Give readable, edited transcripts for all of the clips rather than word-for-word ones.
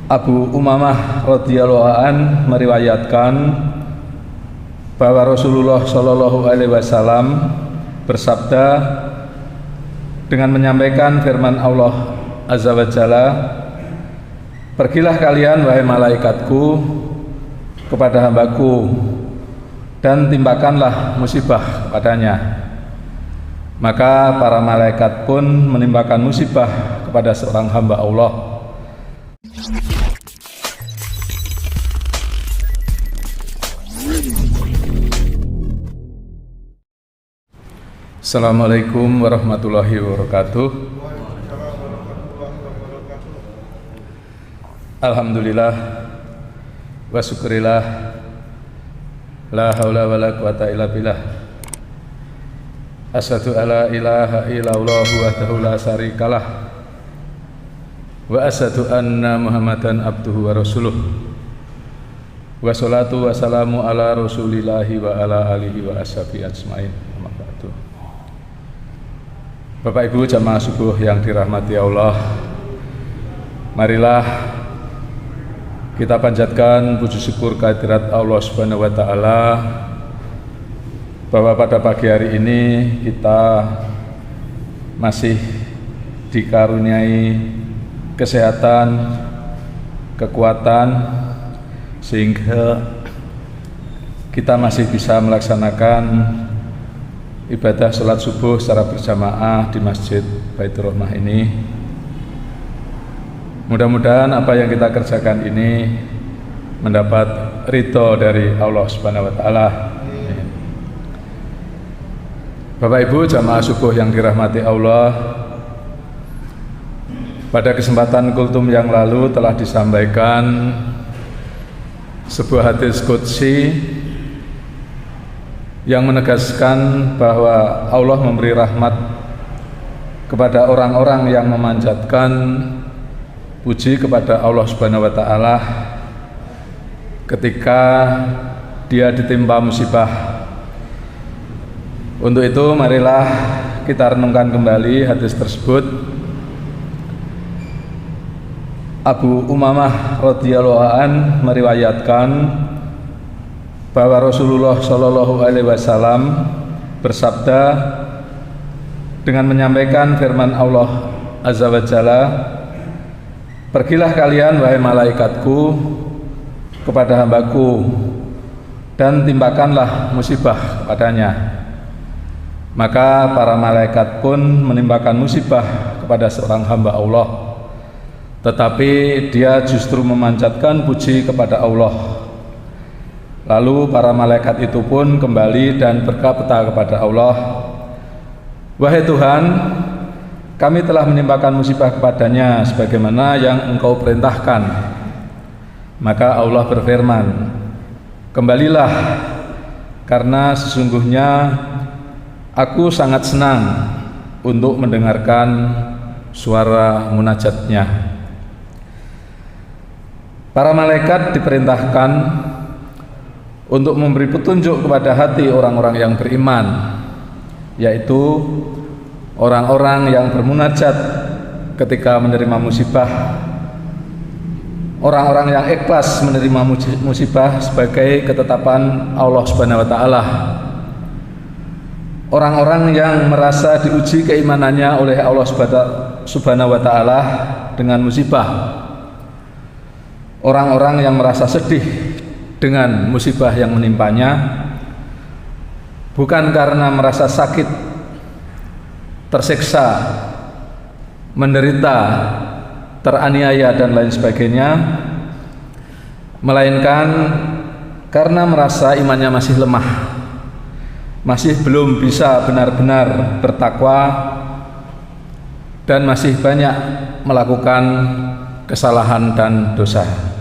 Abu Umamah radhiyallahu an meriwayatkan bahwa Rasulullah Shallallahu alaihi wasallam bersabda dengan menyampaikan firman Allah Azza wa Jalla, "Pergilah kalian wahai malaikatku kepada hambaku dan timpakanlah musibah kepadanya." Maka para malaikat pun menimpakan musibah kepada seorang hamba Allah. Assalamualaikum warahmatullahi wabarakatuh. Alhamdulillah wa syukurillah, la haula wa la quwata illa billah. Asyhadu alla ilaha illallah wahdahu la syarikalah wa asyhadu anna Muhammadan abduhu wa rasuluh. Wa sholatu wa salamu ala rasulillahi wa ala alihi wa ashabihi ajmain. Bapak Ibu jamaah subuh yang dirahmati Allah, marilah kita panjatkan puji syukur kehadirat Allah Subhanahu wa taala bahwa pada pagi hari ini kita masih dikaruniai kesehatan, kekuatan, sehingga kita masih bisa melaksanakan ibadah sholat subuh secara berjamaah di Masjid Baitur Rahmah ini. Mudah-mudahan apa yang kita kerjakan ini mendapat ridho dari Allah Subhanahu wa taala. Bapak Ibu jamaah subuh yang dirahmati Allah, pada kesempatan kultum yang lalu telah disampaikan sebuah hadis qudsi yang menegaskan bahwa Allah memberi rahmat kepada orang-orang yang memanjatkan puji kepada Allah Subhanahu wa taala ketika dia ditimpa musibah. Untuk itu marilah kita renungkan kembali hadis tersebut. Abu Umamah radhiyallahu an meriwayatkan bahwa Rasulullah Shallallahu alaihi wasallam bersabda dengan menyampaikan firman Allah Azza wa Jalla, "Pergilah kalian wahai malaikatku kepada hambaku dan timpakanlah musibah kepadanya." Maka para malaikat pun menimpakan musibah kepada seorang hamba Allah, tetapi dia justru memanjatkan puji kepada Allah. Lalu para malaikat itu pun kembali dan berkata kepada Allah, "Wahai Tuhan, kami telah menimpakan musibah kepadanya sebagaimana yang Engkau perintahkan." Maka Allah berfirman, "Kembalilah, karena sesungguhnya Aku sangat senang untuk mendengarkan suara munajatnya." Para malaikat diperintahkan untuk memberi petunjuk kepada hati orang-orang yang beriman, yaitu orang-orang yang bermunajat ketika menerima musibah, orang-orang yang ikhlas menerima musibah sebagai ketetapan Allah Subhanahu wa taala, orang-orang yang merasa diuji keimanannya oleh Allah Subhanahu wa taala dengan musibah, orang-orang yang merasa sedih dengan musibah yang menimpanya, bukan karena merasa sakit, tersiksa, menderita, teraniaya dan lain sebagainya, melainkan karena merasa imannya masih lemah, masih belum bisa benar-benar bertakwa, dan masih banyak melakukan kesalahan dan dosa.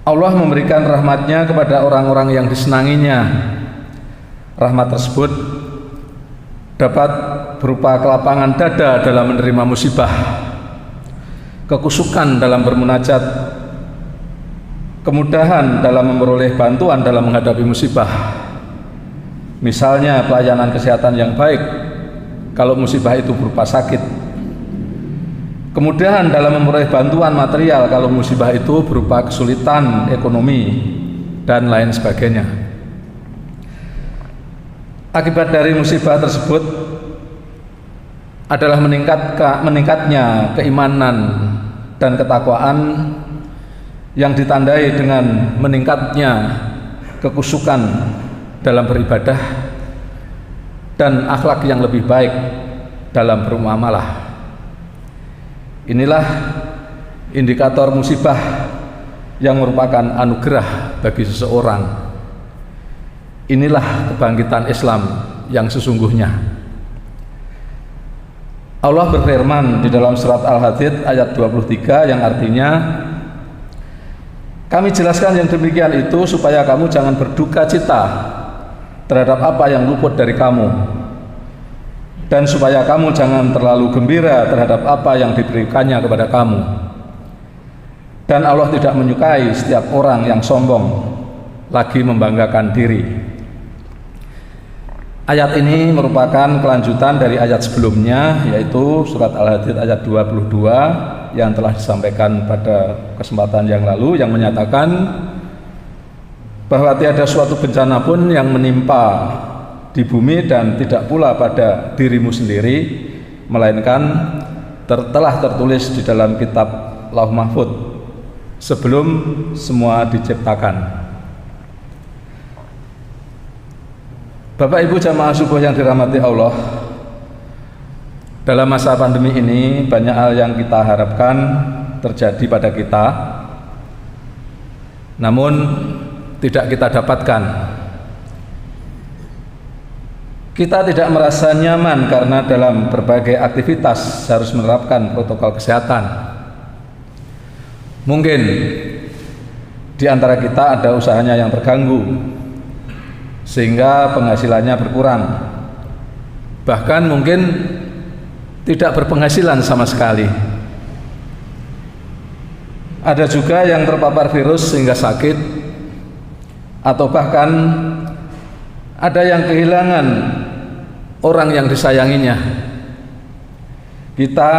Allah memberikan rahmatnya kepada orang-orang yang disenanginya. Rahmat tersebut dapat berupa kelapangan dada dalam menerima musibah, kekusukan dalam bermunajat, kemudahan dalam memperoleh bantuan dalam menghadapi musibah. Misalnya pelayanan kesehatan yang baik kalau musibah itu berupa sakit, kemudahan dalam memperoleh bantuan material kalau musibah itu berupa kesulitan ekonomi dan lain sebagainya. Akibat dari musibah tersebut adalah meningkatnya keimanan dan ketakwaan yang ditandai dengan meningkatnya kekusukan dalam beribadah dan akhlak yang lebih baik dalam bermuamalah. Inilah indikator musibah yang merupakan anugerah bagi seseorang. Inilah kebangkitan Islam yang sesungguhnya. Allah berfirman di dalam surat Al-Hadid ayat 23 yang artinya, kami jelaskan yang demikian itu supaya kamu jangan berduka cita terhadap apa yang luput dari kamu, dan supaya kamu jangan terlalu gembira terhadap apa yang diberikannya kepada kamu. Dan Allah tidak menyukai setiap orang yang sombong lagi membanggakan diri. Ayat ini merupakan kelanjutan dari ayat sebelumnya, yaitu surat Al-Hadid ayat 22 yang telah disampaikan pada kesempatan yang lalu, yang menyatakan bahwa tiada suatu bencana pun yang menimpa di bumi dan tidak pula pada dirimu sendiri, melainkan telah tertulis di dalam kitab Lauh Mahfuz sebelum semua diciptakan. Bapak Ibu jamaah subuh yang dirahmati Allah, dalam masa pandemi ini banyak hal yang kita harapkan terjadi pada kita, namun tidak kita dapatkan. Kita tidak merasa nyaman karena dalam berbagai aktivitas harus menerapkan protokol kesehatan. Mungkin di antara kita ada usahanya yang terganggu sehingga penghasilannya berkurang, bahkan mungkin tidak berpenghasilan sama sekali. Ada juga yang terpapar virus sehingga sakit, atau bahkan ada yang kehilangan orang yang disayanginya. Kita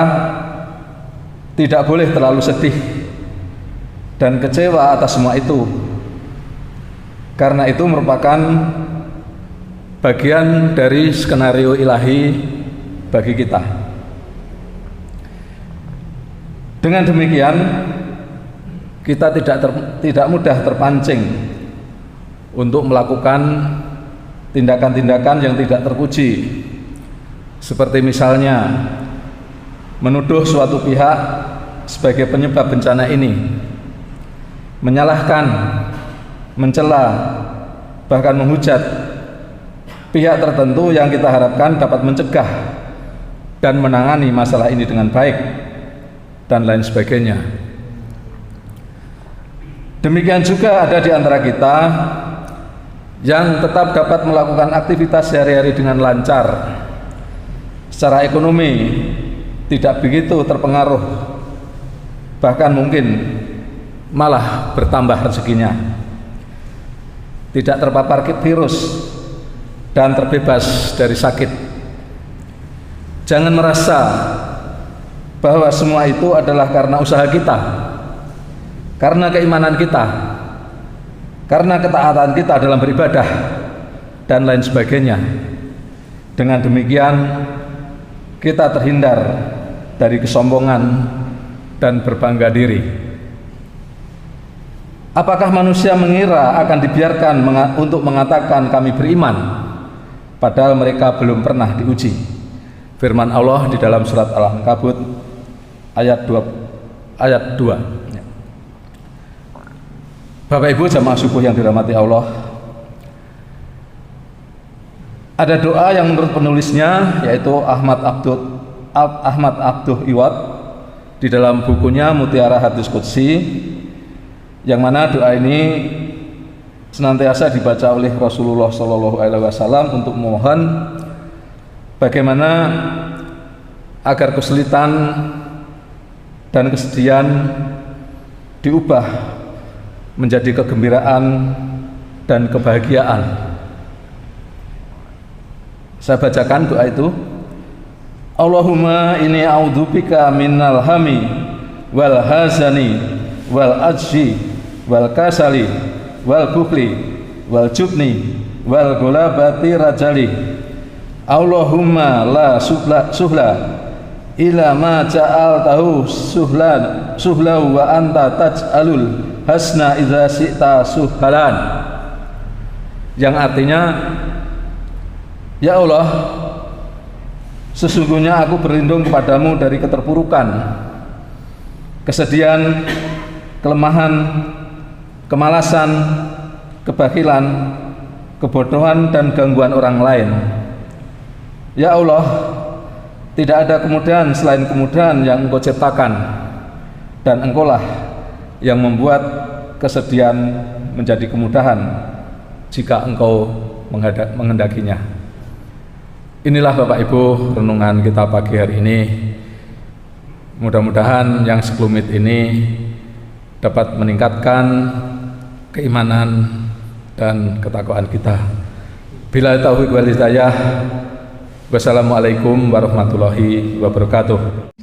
tidak boleh terlalu sedih dan kecewa atas semua itu, karena itu merupakan bagian dari skenario ilahi bagi kita. Dengan demikian, kita tidak mudah terpancing untuk melakukan tindakan-tindakan yang tidak terpuji, seperti misalnya menuduh suatu pihak sebagai penyebab bencana ini, menyalahkan, mencela, bahkan menghujat pihak tertentu yang kita harapkan dapat mencegah dan menangani masalah ini dengan baik, dan lain sebagainya. Demikian juga ada di antara kita yang tetap dapat melakukan aktivitas sehari-hari dengan lancar. Secara ekonomi tidak begitu terpengaruh, bahkan mungkin malah bertambah rezekinya, tidak terpapar virus dan terbebas dari sakit. Jangan merasa bahwa semua itu adalah karena usaha kita, karena keimanan kita, karena ketaatan kita dalam beribadah, dan lain sebagainya. Dengan demikian kita terhindar dari kesombongan dan berbangga diri. Apakah manusia mengira akan dibiarkan untuk mengatakan kami beriman, padahal mereka belum pernah diuji? Firman Allah di dalam surat Al-Ankabut ayat 2. Bapak Ibu jamaah subuh yang dirahmati Allah, ada doa yang menurut penulisnya, yaitu Ahmad Abduh Iwad, di dalam bukunya Mutiara Hadis Qudsi, yang mana doa ini senantiasa dibaca oleh Rasulullah SAW untuk memohon bagaimana agar kesulitan dan kesedihan diubah menjadi kegembiraan dan kebahagiaan. Saya bacakan doa itu. Allahumma inni a'udzubika minal hami wal hazani wal ajzi wal kasali wal bukhli wal jubni wal gulabati rajali. Allahumma la suhla ila ma ja'altahu suhlau wa anta taj'alul hasna idza syi'ta suhlan. Yang artinya, ya Allah, sesungguhnya aku berlindung kepadamu dari keterpurukan, kesedihan, kelemahan, kemalasan, kebakilan, kebodohan dan gangguan orang lain. Ya Allah, tidak ada kemudahan selain kemudahan yang Engkau ciptakan, dan Engkaulah yang membuat kesedihan menjadi kemudahan jika Engkau menghendakinya. Inilah Bapak Ibu renungan kita pagi hari ini. Mudah-mudahan yang sekelumit ini dapat meningkatkan keimanan dan ketakwaan kita. Bila taufiq wal hidayah. Wassalamualaikum warahmatullahi wabarakatuh.